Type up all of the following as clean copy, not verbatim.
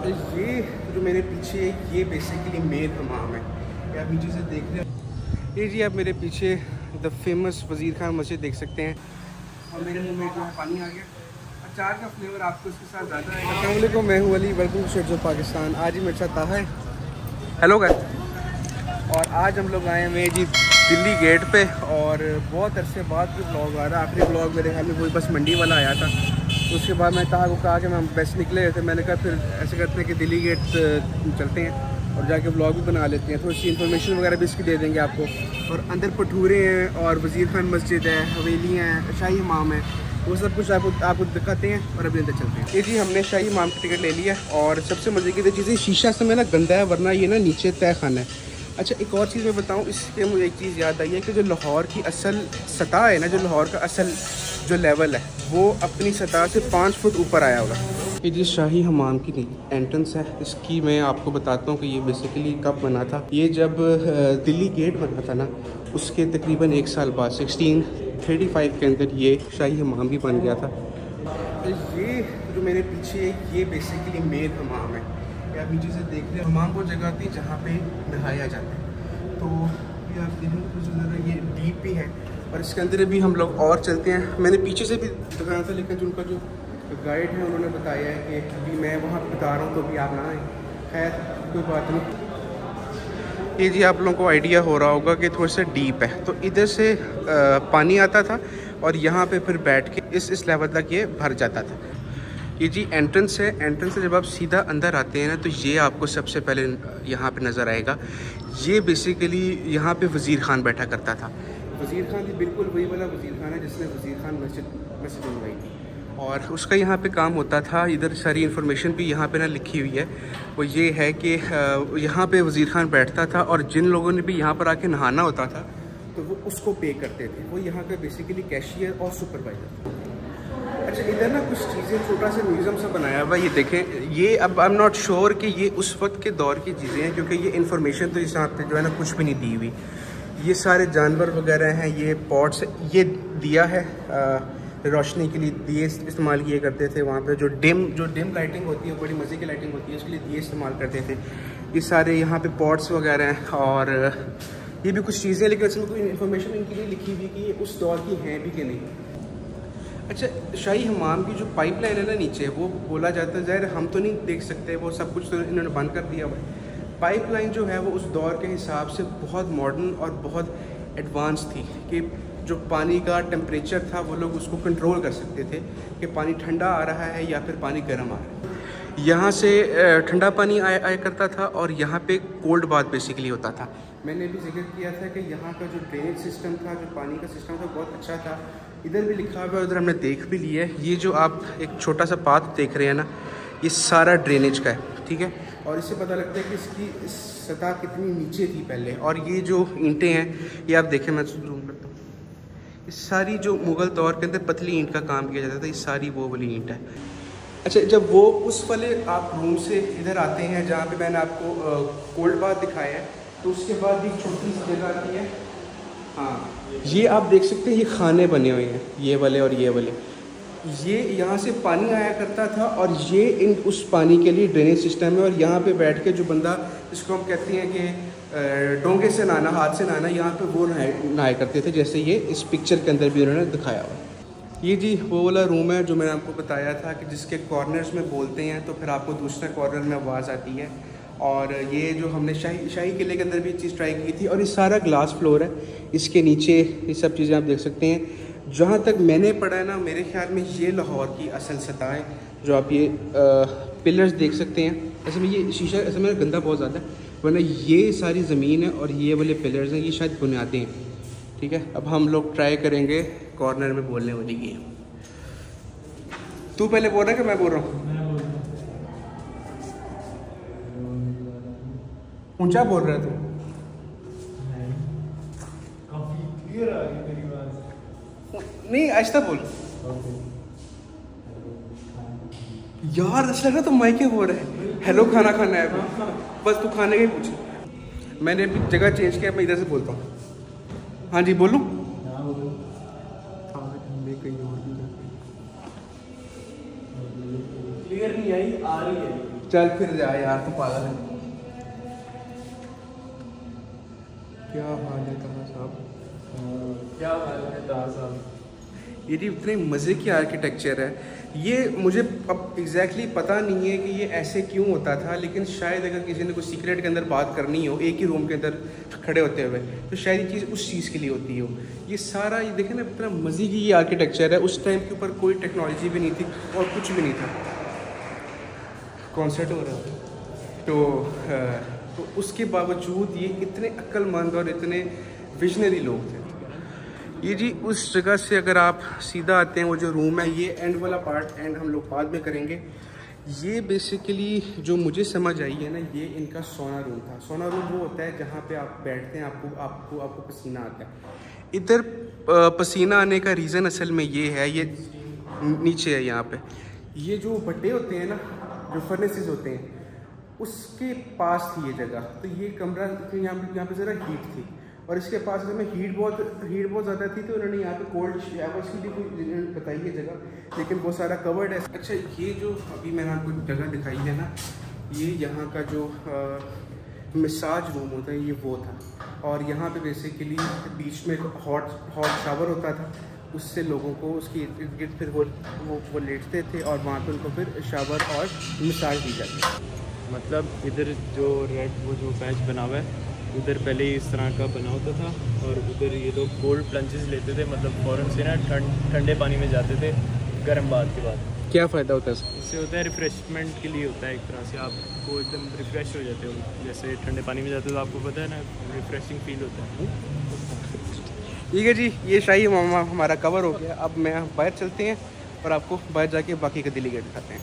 ये जो मेरे पीछे है ये बेसिकली मेन हमाम है, आप नीचे से देख रहे हैं। ये जी आप मेरे पीछे द फेमस वज़ीर खान मस्जिद देख सकते हैं और मेरे मुंह में जो पानी आ गया। अचार का फ्लेवर आपको इसके साथ ज़्यादा है। अस्सलाम वालेकुम, मैं हूँ Ali, welcome to shades of Pakistan. आज ही मेरे साथ ताहा है। हेलो गाइस, और आज हम लोग आए हुए जी दिल्ली गेट पे और बहुत अरसे बाद जो ब्लॉग आ रहा है। आखिरी ब्लॉग मेरे ख्याल में वही बस मंडी वाला आया था। उसके बाद मैं ताहा को कहा कि हम बस निकले थे, मैंने कहा फिर ऐसे करते हैं कि दिल्ली गेट चलते हैं और जाके ब्लॉग भी बना लेते हैं, थोड़ी सी इन्फॉर्मेशन वगैरह भी इसकी दे देंगे आपको। और अंदर भटूरे हैं और वज़ीर खान मस्जिद है, हवेलियाँ हैं, शाही इमाम है, वो सब कुछ आपको दिखाते हैं और अभी अंदर चलते हैं। ये जी हमने शाही इमाम की टिकट ले लिया और सबसे मज़े की चीज़ है शीशा से में ना गंदा है, वरना ये ना नीचे तय खाना है। अच्छा एक और चीज़ मैं बताऊँ, इसके मुझे एक चीज़ याद आई है कि जो लाहौर की असल सतह है ना, जो लाहौर का असल जो लेवल है वो अपनी सतह से 5 फुट ऊपर आया होगा। ये जी शाही हमाम की एंट्रेंस है, इसकी मैं आपको बताता हूँ कि ये बेसिकली कब बना था। ये जब दिल्ली गेट बना था ना, उसके तकरीबन 1 साल बाद 1635 के अंदर ये शाही हमाम भी बन गया था। ये जो मेरे पीछे है ये बेसिकली मेन हमाम है, आप नीचे से देख रहे हैं। हमाम वो जगह थी जहाँ पे नहाया जाता है, तो ये आप देखेंगे कुछ ज़्यादा ये डीप भी है और इसके अंदर भी हम लोग और चलते हैं। मैंने पीछे से भी दिखाया था, लेकिन जो उनका जो गाइड है उन्होंने बताया है कि अभी मैं वहाँ बता रहा हूँ तो अभी आप ना आए। खैर कोई बात नहीं। ये जी आप लोगों को आइडिया हो रहा होगा कि थोड़ा सा डीप है, तो इधर से पानी आता था और यहाँ पे फिर बैठ के इस लेवल तक ये भर जाता था। ये जी एंट्रेंस है, एंट्रेंस से जब आप सीधा अंदर आते हैं ना, तो ये आपको सबसे पहले यहाँ पे नज़र आएगा। ये बेसिकली यहाँ पे वज़ीर खान बैठा करता था। वज़ीर खान थी बिल्कुल वही वाला वज़ीर खान है जिसने वज़ीर खान मस्जिद बनवाई थी और उसका यहाँ पे काम होता था। इधर सारी इन्फॉर्मेशन भी यहाँ पे ना लिखी हुई है, वो ये है कि यहाँ पे वज़ीर खान बैठता था और जिन लोगों ने भी यहाँ पर आके नहाना होता था तो वो उसको पे करते थे। वो यहाँ का बेसिकली कैशियर और सुपरवाइज़र। अच्छा इधर ना कुछ चीज़ें, छोटा सा म्यूज़ियम सा बनाया हुआ है, ये देखें। ये अब आई एम नॉट श्योर कि ये उस वक्त के दौर की चीज़ें हैं, क्योंकि ये इन्फॉर्मेशन तो इस यहाँ पे जो है ना कुछ भी नहीं दी हुई। ये सारे जानवर वगैरह हैं, ये पॉट्स, ये दिया है रोशनी के लिए दिए इस्तेमाल किए करते थे। वहाँ पे जो डिम लाइटिंग होती है, बड़ी मज़े की लाइटिंग होती है, उसके लिए दिए इस्तेमाल करते थे। ये सारे यहाँ पे पॉट्स वगैरह हैं और ये भी कुछ चीज़ें, लेकिन इसमें कोई इन्फॉर्मेशन इनके लिए लिखी हुई कि ये उस दौर की हैं भी कि नहीं। अच्छा शाही हमाम की जो पाइपलाइन है ना नीचे, वो बोला जाता है, ज़ाहिर हम तो नहीं देख सकते, वो सब कुछ तो इन्होंने बंद कर दिया हुआ है। पाइपलाइन जो है वो उस दौर के हिसाब से बहुत मॉडर्न और बहुत एडवांस थी कि जो पानी का टेम्परेचर था वो लोग उसको कंट्रोल कर सकते थे कि पानी ठंडा आ रहा है या फिर पानी गर्म आ रहा है। यहाँ से ठंडा पानी आया करता था और यहाँ पे कोल्ड बाथ बेसिकली होता था। मैंने भी जिक्र किया था कि यहाँ का जो ड्रेनेज सिस्टम था, जो पानी का सिस्टम था, बहुत अच्छा था। इधर भी लिखा हुआ है, उधर हमने देख भी लिया है। ये जो आप एक छोटा सा पाथ देख रहे हैं ना, ये सारा ड्रेनेज का है, ठीक है। और इससे पता लगता है कि इसकी सतह कितनी नीचे थी पहले। और ये जो ईंटें हैं, ये आप देखें, मैं जूम करता हूँ, ये सारी जो मुग़ल दौर के अंदर पतली ईंट का काम किया जाता था, ये सारी वो वाली ईंट है। अच्छा जब वो उस वाले आप रूम से इधर आते हैं जहाँ पे मैंने आपको कोल्ड बाथ दिखाया है, तो उसके बाद भी छोटी सी जगह आती है। हाँ ये आप देख सकते हैं, ये खाने बने हुए हैं, ये वाले और ये वाले। ये यहाँ से पानी आया करता था और ये इन उस पानी के लिए ड्रेनेज सिस्टम है। और यहाँ पे बैठ के जो बंदा, जिसको हम कहते हैं कि डोंगे से नहाना, हाथ से नहाना, यहाँ पे वो नहाया करते थे, जैसे ये इस पिक्चर के अंदर भी उन्होंने दिखाया हुआ। ये जी वो वाला रूम है जो मैंने आपको बताया था कि जिसके कॉर्नर्स में बोलते हैं तो फिर आपको दूसरे कॉर्नर में आवाज़ आती है। और ये जो हमने शाही किले के अंदर भी चीज़ ट्राई की थी। और ये सारा ग्लास फ्लोर है, इसके नीचे ये सब चीज़ें आप देख सकते हैं। जहाँ तक मैंने पढ़ा है ना, मेरे ख्याल में ये लाहौर की असल सतह है। जो आप ये पिलर्स देख सकते हैं, ऐसे में ये शीशा ऐसे में गंदा बहुत ज़्यादा है, वरना ये सारी ज़मीन है और ये वाले पिलर्स हैं, ये शायद बुनियादें हैं, ठीक है। अब हम लोग ट्राई करेंगे कॉर्नर में बोलने वाली की। तू पहले बोल रहा है कि मैं बोल रहा हूँ? ऊंचा बोल रहा है तू? नहीं आहिस्ता बोल यार, ऐसा लग रहा तो माइक बोल रहा है। हेलो खाना खाना है, बस तू खाने का ही पूछ। मैंने अभी जगह चेंज किया, मैं इधर से बोलता हूँ। हाँ जी बोलूँ? क्लियर नहीं आई, आ रही है। चल फिर जा यार, तू पागल है। क्या हाल है ताहा साहब? क्या हाल है ताहा साहब? ये इतने मज़े की आर्किटेक्चर है। ये मुझे अब एग्जैक्टली पता नहीं है कि ये ऐसे क्यों होता था, लेकिन शायद अगर किसी ने कोई सीक्रेट के अंदर बात करनी हो एक ही रूम के अंदर खड़े होते हुए, तो शायद ये चीज़ उस चीज़ के लिए होती हो। ये सारा ये देखें ना, इतना मज़े की ये आर्किटेक्चर है। उस टाइम के ऊपर कोई टेक्नोलॉजी भी नहीं थी और कुछ भी नहीं था। कॉन्सर्ट हो रहा था तो उसके बावजूद ये इतने अक्लमंद और इतने विजनरी लोग थे। ये जी उस जगह से अगर आप सीधा आते हैं, वो जो रूम है, ये एंड वाला पार्ट एंड हम लोग बाद में करेंगे। ये बेसिकली जो मुझे समझ आई है ना, ये इनका सोना रूम था। सोना रूम वो होता है जहाँ पे आप बैठते हैं, आपको पसीना आता है। इधर पसीना आने का रीज़न असल में ये है, ये नीचे है यहाँ पे, ये जो भट्टे होते हैं ना, जो फर्नेसेस होते हैं, उसके पास थी ये जगह। तो ये कमरा यहाँ पे ज़रा हीट थी, और इसके पास में हीट बहुत ज़्यादा थी, तो उन्होंने यहाँ पे कोल्ड शावर्स की भी कोई बताई है जगह, लेकिन वो सारा कवर्ड है। अच्छा, ये जो अभी मैंने आपको जगह दिखाई है ना, ये यहाँ का जो मसाज रूम होता है, ये वो था। और यहाँ पे बेसिकली बीच में हॉट शावर होता था, उससे लोगों को उसके इर्द गिर्द फिर वो लेटते थे, और वहाँ पे उनको फिर शावर और मसाज दी जाती है। मतलब इधर जो रेड वो जो पैच बना हुआ है, उधर पहले इस तरह का बना होता था, और उधर ये लोग कोल्ड प्लंजेस लेते थे, मतलब फ़ौरन से ना ठंडे पानी में जाते थे गर्म बात के बाद। क्या फ़ायदा होता है इससे? होता है रिफ़्रेशमेंट के लिए होता है, एक तरह से आपको एकदम रिफ़्रेश हो जाते हो। जैसे ठंडे पानी में जाते हो तो आपको पता है ना, रिफ़्रेशिंग फील होता है। ठीक है जी, ये शाही मामा हमारा कवर हो गया। अब मैं बाहर चलते हैं और आपको बाहर जाके बाकी का दिल्ली गेट दिखाते हैं।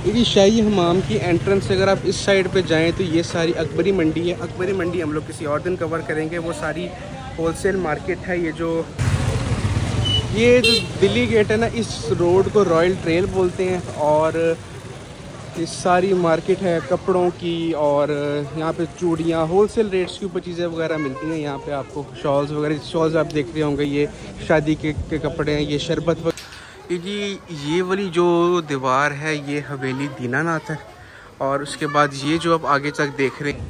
ये शाही हमाम की एंट्रेंस से अगर आप इस साइड पे जाएं तो ये सारी अकबरी मंडी है। अकबरी मंडी हम लोग किसी और दिन कवर करेंगे। वो सारी होलसेल मार्केट है। ये जो दिल्ली गेट है ना, इस रोड को रॉयल ट्रेल बोलते हैं, और ये सारी मार्केट है कपड़ों की, और यहाँ पे चूड़ियाँ होलसेल रेट्स के ऊपर चीज़ें वगैरह मिलती हैं। यहाँ पे आपको शॉल्स वगैरह, शॉल्स आप देख रहे होंगे, ये शादी के कपड़े हैं, ये शरबत वगैरह। ये वाली जो दीवार है, ये हवेली दीनानाथ है, और उसके बाद ये जो आप आगे तक देख रहे हैं,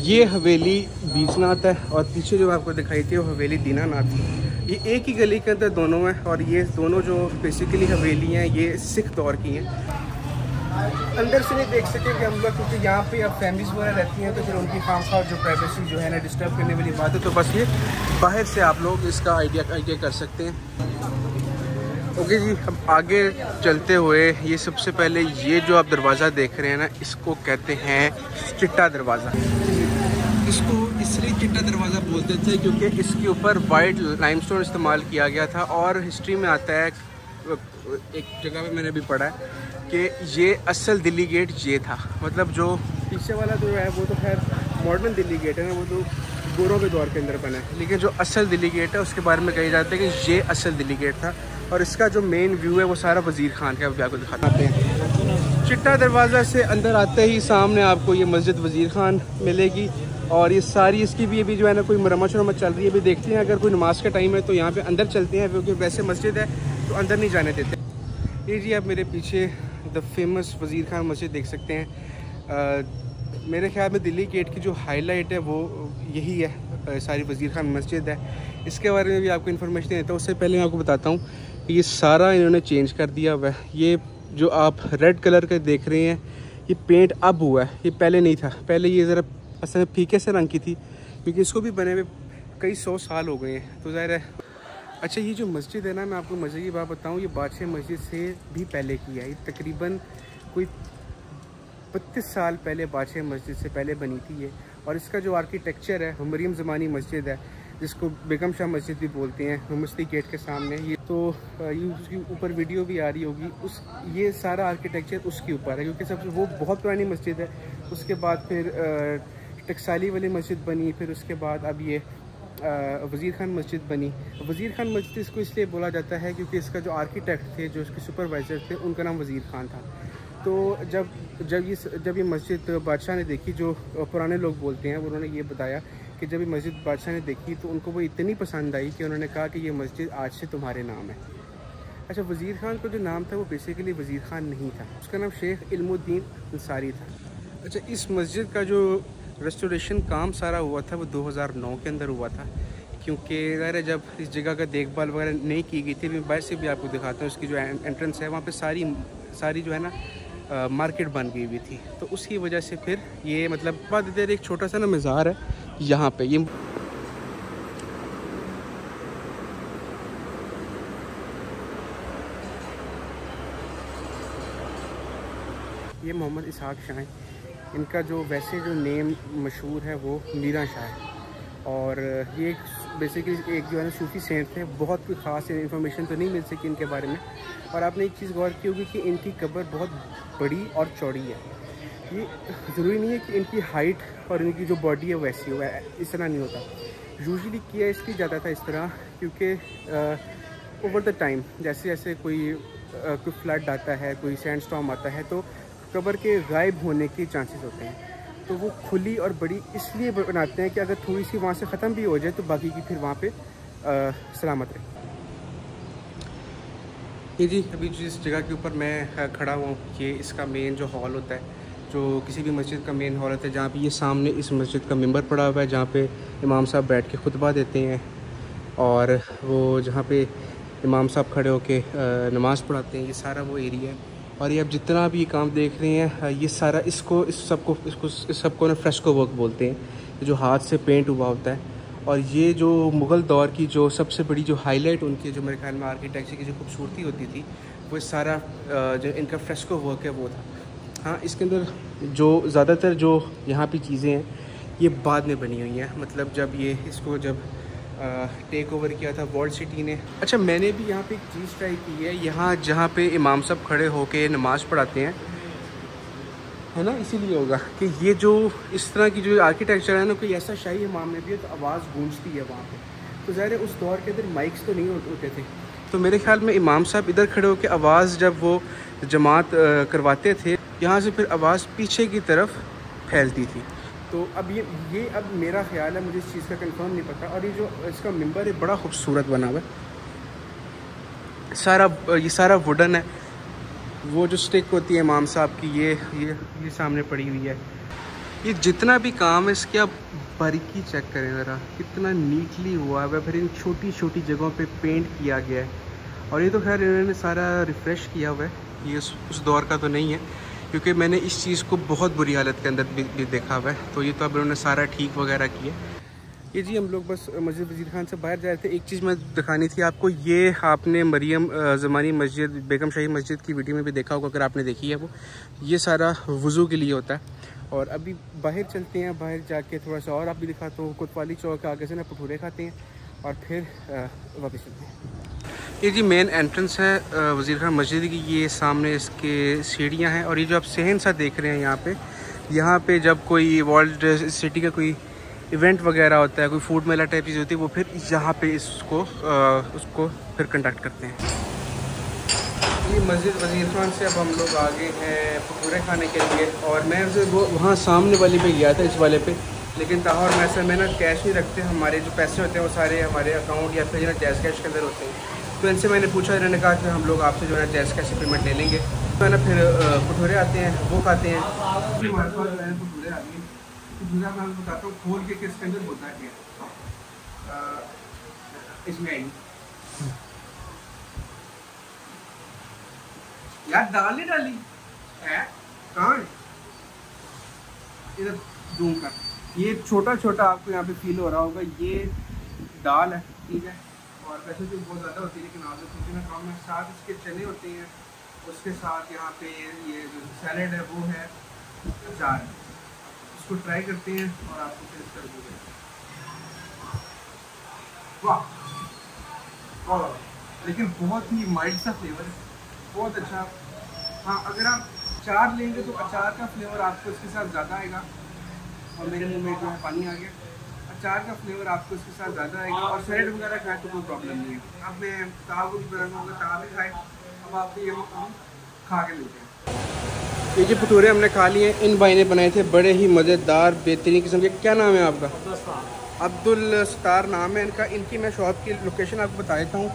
ये हवेली बीजनाथ है, और पीछे जो आपको दिखाई थी वो हवेली दीनानाथ है। ये एक ही गली के अंदर दोनों हैं, और ये दोनों जो बेसिकली हवेली हैं, ये सिख दौर की हैं। अंदर से नहीं देख सकेंगे हम लोग, क्योंकि यहाँ पे अब फैमिलीज वगैरह रहती हैं, तो फिर उनकी खामखा जो प्राइवेसी जो है ना, डिस्टर्ब करने वाली बात है। तो बस ये बाहर से आप लोग इसका आइडिया कर सकते हैं। ओके जी, अब आगे चलते हुए, ये सबसे पहले ये जो आप दरवाज़ा देख रहे हैं ना, इसको कहते हैं चिट्टा दरवाज़ा। इसको इसलिए चिट्टा दरवाज़ा बोलते थे क्योंकि इसके ऊपर वाइट लाइमस्टोन इस्तेमाल किया गया था। और हिस्ट्री में आता है, एक जगह पे मैंने भी पढ़ा है कि ये असल दिल्ली गेट ये था। मतलब जो पीछे वाला जो है वो तो खैर मॉडर्न दिल्ली गेट है ना, वो तो गोरों के दौर के अंदर बना है, लेकिन जो असल दिल्ली गेट है उसके बारे में कही जाता है कि ये असल दिल्ली गेट था। और इसका जो मेन व्यू है वो सारा वज़ीर खान का, आपको दिखाते हैं। चिट्टा दरवाज़ा से अंदर आते ही सामने आपको ये मस्जिद वज़ीर खान मिलेगी, और ये सारी इसकी भी अभी जो है ना कोई मरम्मत चल रही है। अभी देखते हैं, अगर कोई नमाज का टाइम है तो यहाँ पे अंदर चलते हैं, क्योंकि वैसे मस्जिद है तो अंदर नहीं जाने देते। ये जी आप मेरे पीछे द फेमस वज़ीर खान मस्जिद देख सकते हैं। मेरे ख्याल में दिल्ली गेट की जो हाईलाइट है वो यही है, सारी वज़ीर खान मस्जिद है। इसके बारे में भी आपको इन्फॉर्मेशन देता हूँ। उससे पहले मैं आपको बताता हूँ कि ये सारा इन्होंने चेंज कर दिया हुआ है। ये जो आप रेड कलर का देख रहे हैं, ये पेंट अब हुआ है, ये पहले नहीं था। पहले ये ज़रा असल में फीके से रंग की थी, क्योंकि इसको भी बने हुए कई 100 साल हो गए हैं, तो ज़ाहिर है। अच्छा, ये जो मस्जिद है ना, मैं आपको मज़े की बात बताऊँ, ये बादशाह मस्जिद से भी पहले की है। ये तकरीबन कोई 32 साल पहले बादशाह मस्जिद से पहले बनी थी ये। और इसका जो आर्किटेक्चर है वो मरियम ज़मानी मस्जिद है, जिसको बेगम शाह मस्जिद भी बोलते हैं, मस्ती गेट के सामने। ये तो ये उसके ऊपर वीडियो भी आ रही होगी। ये सारा आर्किटेक्चर उसके ऊपर है, क्योंकि सबसे वो बहुत पुरानी मस्जिद है। उसके बाद फिर टकसाली वाली मस्जिद बनी, फिर उसके बाद अब ये वज़ीर खान मस्जिद बनी। वज़ीर खान मस्जिद इसको इसलिए बोला जाता है क्योंकि इसका जो आर्किटेक्ट थे, जो इसके सुपरवाइज़र थे, उनका नाम वज़ीर खान था। तो जब ये मस्जिद बादशाह ने देखी, जो पुराने लोग बोलते हैं, उन्होंने ये बताया कि जब ये मस्जिद बादशाह ने देखी तो उनको वो इतनी पसंद आई कि उन्होंने कहा कि ये मस्जिद आज से तुम्हारे नाम है। अच्छा, वज़ीर ख़ान का जो नाम था वो बेसिकली वज़ीर ख़ान नहीं था, उसका नाम शेख इल्मुद्दीन अंसारी था। अच्छा, इस मस्जिद का जो रेस्टोरेशन काम सारा हुआ था वो 2009 के अंदर हुआ था, क्योंकि ज़ाहिर है जब इस जगह का देखभाल वगैरह नहीं की गई थी। मैं बाहर से भी आपको दिखाता हूँ, इसकी जो एंट्रेंस है वहाँ पे सारी जो है ना मार्केट बन गई हुई थी, तो उसकी वजह से फिर ये मतलब बाद इधर एक छोटा सा ना मज़ार है यहाँ पे। ये मोहम्मद इसहाक शाह हैं, इनका जो वैसे जो नेम मशहूर है वो मीरा शाह है, और ये बेसिकली एक जो है ना सूफ़ी सेंट थे। बहुत कोई ख़ास इन्फॉर्मेशन तो नहीं मिल सकी इनके बारे में, और आपने एक चीज़ गौर की होगी कि इनकी कब्र बहुत बड़ी और चौड़ी है। ये ज़रूरी नहीं है कि इनकी हाइट और इनकी जो बॉडी है वैसी हो, इस तरह नहीं होता। यूजुअली किया इसलिए जाता था इस तरह क्योंकि ओवर द टाइम जैसे जैसे कोई फ्लड आता है, कोई सैंड स्टॉर्म आता है, तो कब्र के गायब होने के चांसेस होते हैं, तो वो खुली और बड़ी इसलिए बनाते हैं कि अगर थोड़ी सी वहाँ से ख़त्म भी हो जाए तो बाकी की फिर वहाँ पे सलामत रहे। ये जी अभी जिस जगह के ऊपर मैं खड़ा हूँ, ये इसका मेन जो हॉल होता है, जो किसी भी मस्जिद का मेन हॉल होता है, जहाँ पे ये सामने इस मस्जिद का मिंबर पड़ा हुआ है, जहाँ पे इमाम साहब बैठ के खुतबा देते हैं, और वो जहाँ पे इमाम साहब खड़े होके नमाज़ पढ़ाते हैं, ये सारा वो एरिया है। और ये अब जितना भी काम देख रहे हैं, ये सारा इस सबको ना फ्रेस्को वर्क बोलते हैं, जो हाथ से पेंट हुआ होता है। और ये जो मुग़ल दौर की जो सबसे बड़ी जो हाईलाइट उनकी जो मेरे ख्याल में आर्किटेक्चर की जो खूबसूरती होती थी, वो सारा जो इनका फ्रेस्को वर्क है वो था। हाँ, इसके अंदर जो ज़्यादातर जो यहाँ पे चीज़ें हैं ये बाद में बनी हुई हैं, मतलब जब ये इसको जब टेक ओवर किया था वर्ल्ड सिटी ने। अच्छा, मैंने भी यहाँ पे एक चीज़ ट्राई की है, यहाँ जहाँ पे इमाम साहब खड़े होके नमाज़ पढ़ाते हैं, है ना, इसीलिए होगा कि ये जो इस तरह की जो आर्किटेक्चर है ना, कोई ऐसा शाही इमाम में भी है तो आवाज़ गूंजती है वहाँ पे। तो ज़ाहिर है उस दौर के अंदर माइक्स तो नहीं होते थे, तो मेरे ख्याल में इमाम साहब इधर खड़े होकर आवाज़ जब वो जमात करवाते थे, यहाँ से फिर आवाज़ पीछे की तरफ फैलती थी। तो अब ये अब मेरा ख्याल है, मुझे इस चीज़ का कंफर्म नहीं पता। और ये जो इसका मिंबर है बड़ा खूबसूरत बना हुआ है, ये सारा वुडन है। वो जो स्टिक होती है इमाम साहब की, ये सामने पड़ी हुई है। ये जितना भी काम है इसकी आप बारीकी चेक करें ज़रा, कितना नीटली हुआ है। फिर इन छोटी छोटी जगहों पे पेंट किया गया है, और ये तो खैर इन्होंने सारा रिफ़्रेश किया हुआ है, ये उस दौर का तो नहीं है, क्योंकि मैंने इस चीज़ को बहुत बुरी हालत के अंदर भी देखा हुआ है। तो ये तो अब उन्होंने सारा ठीक वगैरह किया। ये जी हम लोग बस मस्जिद वज़ीर ख़ान से बाहर जा रहे थे। एक चीज़ मैं दिखानी थी आपको, ये आपने मरियम ज़मानी मस्जिद, बेगम शाही मस्जिद की वीडियो में भी देखा होगा, अगर आपने देखी है वो। ये सारा वज़ू के लिए होता है। और अभी बाहर चलते हैं, बाहर जाके थोड़ा सा और आप भी दिखाता हूँ। कोतवाली चौक आगे से ना भटूरे खाते हैं और फिर वापस चलते हैं। ये जी मेन एंट्रेंस है वज़ीर ख़ान मस्जिद की। ये सामने इसके सीढ़ियाँ हैं, और ये जो आप सहन सा देख रहे हैं यहाँ पे जब कोई वर्ल्ड सिटी का कोई इवेंट वगैरह होता है, कोई फूड मेला टाइप चीज़ होती है, वो फिर यहाँ पे उसको फिर कंडक्ट करते हैं। ये मस्जिद वज़ीर ख़ान से अब हम लोग आगे हैं भटूरे खाने के लिए, और मैं वो वहाँ सामने वाले पे गया था, इस वाले पे, लेकिन ताहर में से ना कैश नहीं रखते। हमारे जो पैसे होते हैं वो सारे हमारे अकाउंट या फिर जैज़ कैश के अंदर होते हैं। तो इनसे मैंने पूछा, इन्होंने कहा कि हम लोग आपसे जो है जैज़ कैश पेमेंट ले लेंगे। तो है ना, फिर भटूरे आते हैं, वो खाते हैं। हमारे पास भटूरे आ गए, भटूरा मैं बताता हूँ खोल के किसके अंदर होता है क्या। इसमें आई यार दाल नहीं डाली है, कहाँ है इधर जूम कर। ये छोटा छोटा आपको यहाँ पे फील हो रहा होगा, ये दाल है, ठीक है। और वैसे तो बहुत ज़्यादा होती है, लेकिन आज तो मैं कम है। साथ इसके चने होते हैं, उसके साथ यहाँ पे ये जो सैलेड है वो है, अचार है। इसको ट्राई करते हैं और आपको फिर कर दूँगा। वाह, लेकिन बहुत ही माइल्ड सा फ्लेवर है, बहुत अच्छा। हाँ, अगर आप अचार लेंगे तो अचार का फ्लेवर आपको इसके साथ ज़्यादा आएगा, और मेरे मुंह में जो है पानी आ गया। अचार का फ्लेवर आपको इसके साथ ज़्यादा आएगा, और सैलेड वगैरह खाए तो कोई प्रॉब्लम नहीं है। अब मैं ताव भी बनाऊँगा, ताव भी खाए। अब आपको ये खा के मिलते हैं। ये जो भटूरे हमने खा लिए, इन भाई ने बनाए थे, बड़े ही मज़ेदार बेहतरीन किस्म के। क्या नाम है आपका? अब्दुल सत्तार नाम है इनका। इनकी मैं शॉप की लोकेशन आपको बता देता हूँ।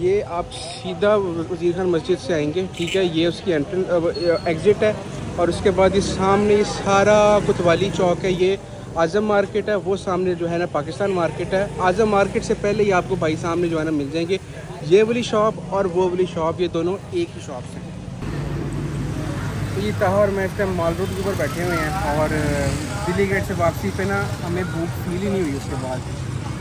ये आप सीधा वज़ीर खान मस्जिद से आएंगे, ठीक है, ये उसकी एग्ज़िट है। और उसके बाद ये सामने ये सारा कोतवाली चौक है, ये आज़म मार्केट है, वो सामने जो है ना पाकिस्तान मार्केट है। आज़म मार्केट से पहले ही आपको भाई सामने जो है ना मिल जाएंगे ये वाली शॉप और वो वाली शॉप, ये दोनों एक ही शॉप से। तो ये ताहा और मैं इस टाइम मॉल रोड के ऊपर बैठे हुए हैं और दिल्ली गेट से वापसी पे ना हमें भूख फील ही नहीं हुई। उसके बाद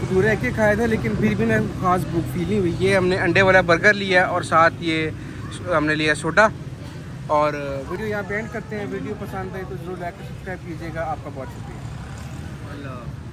तो रह के खाया था लेकिन फिर भी ना खास भूख फील नहीं हुई। ये हमने अंडे वाला बर्गर लिया और साथ ये हमने लिया सोडा। और वीडियो यहाँ पे एंड करते हैं। वीडियो पसंद आए तो ज़रूर लाइक सब्सक्राइब कीजिएगा। आपका बहुत शुक्रिया। अल्लाह।